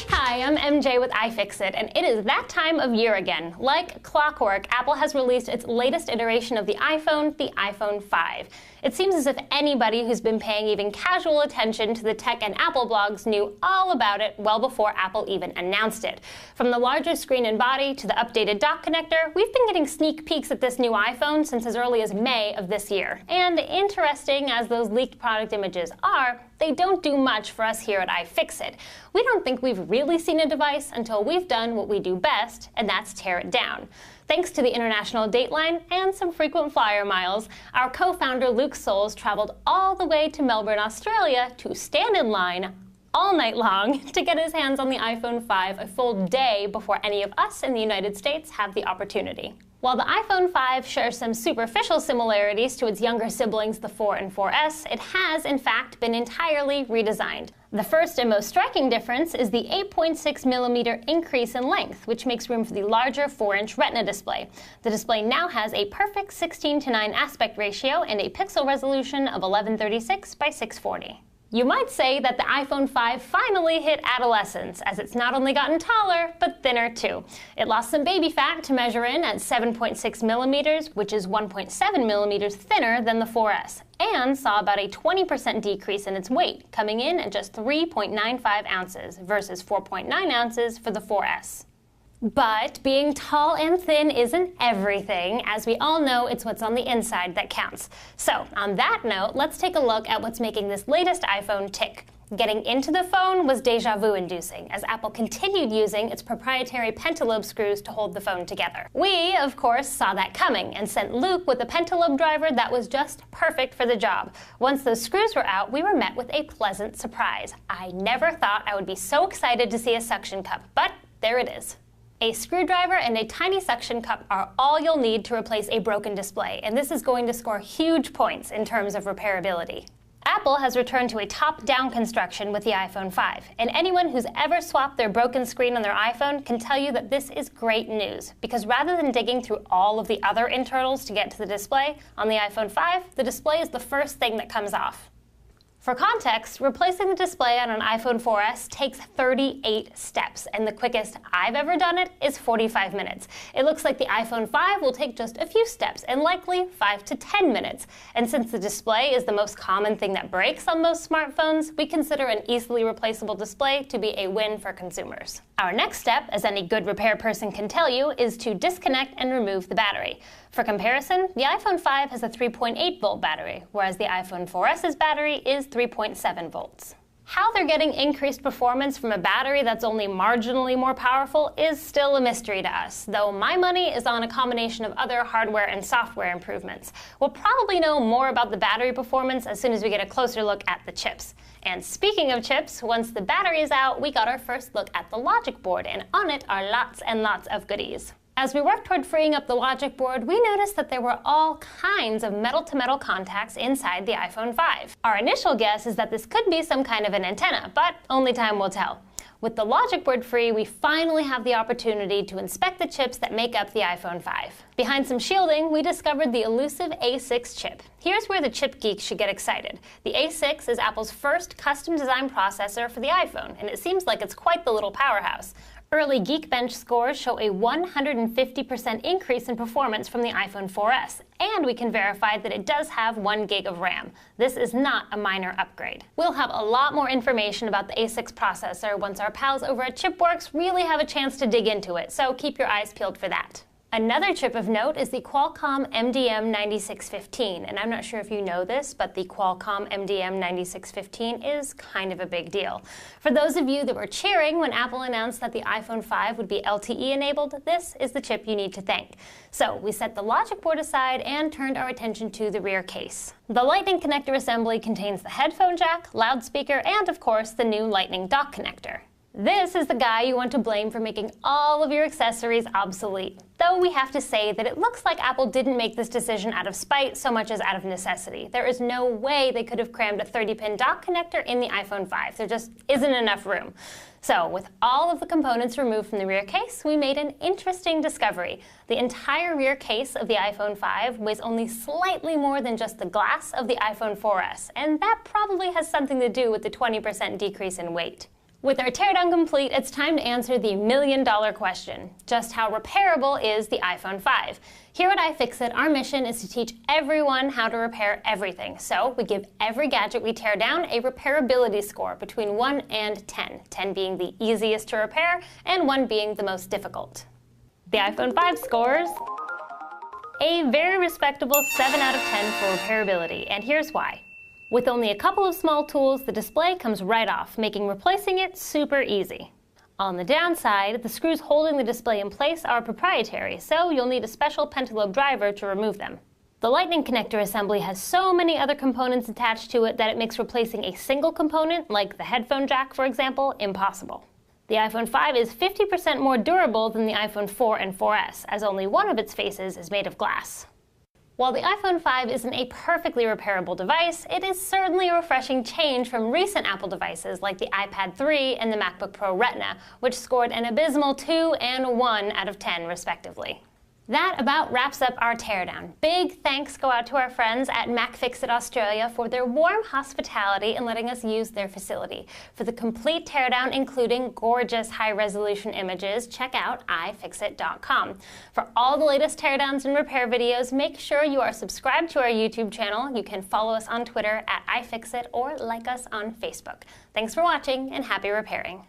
Hi, I'm MJ with iFixit, and it is that time of year again. Like clockwork, Apple has released its latest iteration of the iPhone 5. It seems as if anybody who's been paying even casual attention to the tech and Apple blogs knew all about it well before Apple even announced it. From the larger screen and body to the updated dock connector, we've been getting sneak peeks at this new iPhone since as early as May of this year. And interesting as those leaked product images are, they don't do much for us here at iFixit. We don't think we've really seen a device until we've done what we do best, and that's tear it down. Thanks to the international dateline and some frequent flyer miles, our co-founder Luke Souls traveled all the way to Melbourne, Australia to stand in line all night long to get his hands on the iPhone 5 a full day before any of us in the United States have the opportunity. While the iPhone 5 shares some superficial similarities to its younger siblings, the 4 and 4S, it has, in fact, been entirely redesigned. The first and most striking difference is the 8.6mm increase in length, which makes room for the larger 4-inch Retina display. The display now has a perfect 16:9 aspect ratio and a pixel resolution of 1136 by 640. You might say that the iPhone 5 finally hit adolescence, as it's not only gotten taller, but thinner too. It lost some baby fat to measure in at 7.6mm, which is 1.7mm thinner than the 4S, and saw about a 20% decrease in its weight, coming in at just 3.95 ounces versus 4.9 ounces for the 4S. But being tall and thin isn't everything. As we all know, it's what's on the inside that counts. So, on that note, let's take a look at what's making this latest iPhone tick. Getting into the phone was déjà vu inducing, as Apple continued using its proprietary pentalobe screws to hold the phone together. We, of course, saw that coming and sent Luke with a pentalobe driver that was just perfect for the job. Once those screws were out, we were met with a pleasant surprise. I never thought I would be so excited to see a suction cup, but there it is. A screwdriver and a tiny suction cup are all you'll need to replace a broken display, and this is going to score huge points in terms of repairability. Apple has returned to a top-down construction with the iPhone 5, and anyone who's ever swapped their broken screen on their iPhone can tell you that this is great news, because rather than digging through all of the other internals to get to the display, on the iPhone 5, the display is the first thing that comes off. For context, replacing the display on an iPhone 4S takes 38 steps, and the quickest I've ever done it is 45 minutes. It looks like the iPhone 5 will take just a few steps, and likely 5 to 10 minutes. And since the display is the most common thing that breaks on most smartphones, we consider an easily replaceable display to be a win for consumers. Our next step, as any good repair person can tell you, is to disconnect and remove the battery. For comparison, the iPhone 5 has a 3.8-volt battery, whereas the iPhone 4S's battery is 3.7 volts. How they're getting increased performance from a battery that's only marginally more powerful is still a mystery to us, though my money is on a combination of other hardware and software improvements. We'll probably know more about the battery performance as soon as we get a closer look at the chips. And speaking of chips, once the battery is out, we got our first look at the logic board, and on it are lots and lots of goodies. As we worked toward freeing up the logic board, we noticed that there were all kinds of metal-to-metal contacts inside the iPhone 5. Our initial guess is that this could be some kind of an antenna, but only time will tell. With the logic board free, we finally have the opportunity to inspect the chips that make up the iPhone 5. Behind some shielding, we discovered the elusive A6 chip. Here's where the chip geeks should get excited. The A6 is Apple's first custom-designed processor for the iPhone, and it seems like it's quite the little powerhouse. Early Geekbench scores show a 150% increase in performance from the iPhone 4S, and we can verify that it does have 1 gig of RAM. This is not a minor upgrade. We'll have a lot more information about the A6 processor once our pals over at Chipworks really have a chance to dig into it, so keep your eyes peeled for that. Another chip of note is the Qualcomm MDM9615, and I'm not sure if you know this, but the Qualcomm MDM9615 is kind of a big deal. For those of you that were cheering when Apple announced that the iPhone 5 would be LTE enabled, this is the chip you need to thank. So we set the logic board aside and turned our attention to the rear case. The Lightning connector assembly contains the headphone jack, loudspeaker, and of course the new Lightning dock connector. This is the guy you want to blame for making all of your accessories obsolete. The Though we have to say that it looks like Apple didn't make this decision out of spite so much as out of necessity. There is no way they could have crammed a 30-pin dock connector in the iPhone 5. There just isn't enough room. So, with all of the components removed from the rear case, we made an interesting discovery. The entire rear case of the iPhone 5 weighs only slightly more than just the glass of the iPhone 4S, and that probably has something to do with the 20% decrease in weight. With our teardown complete, it's time to answer the million-dollar question. Just how repairable is the iPhone 5? Here at iFixit, our mission is to teach everyone how to repair everything. So we give every gadget we tear down a repairability score between 1 and 10, 10 being the easiest to repair and 1 being the most difficult. The iPhone 5 scores a very respectable 7 out of 10 for repairability, and here's why. With only a couple of small tools, the display comes right off, making replacing it super easy. On the downside, the screws holding the display in place are proprietary, so you'll need a special pentalobe driver to remove them. The Lightning connector assembly has so many other components attached to it that it makes replacing a single component, like the headphone jack for example, impossible. The iPhone 5 is 50% more durable than the iPhone 4 and 4S, as only one of its faces is made of glass. While the iPhone 5 isn't a perfectly repairable device, it is certainly a refreshing change from recent Apple devices like the iPad 3 and the MacBook Pro Retina, which scored an abysmal 2 and 1 out of 10 respectively. That about wraps up our teardown. Big thanks go out to our friends at MacFixit Australia for their warm hospitality and letting us use their facility. For the complete teardown, including gorgeous high-resolution images, check out iFixit.com. For all the latest teardowns and repair videos, make sure you are subscribed to our YouTube channel. You can follow us on Twitter at iFixit or like us on Facebook. Thanks for watching and happy repairing.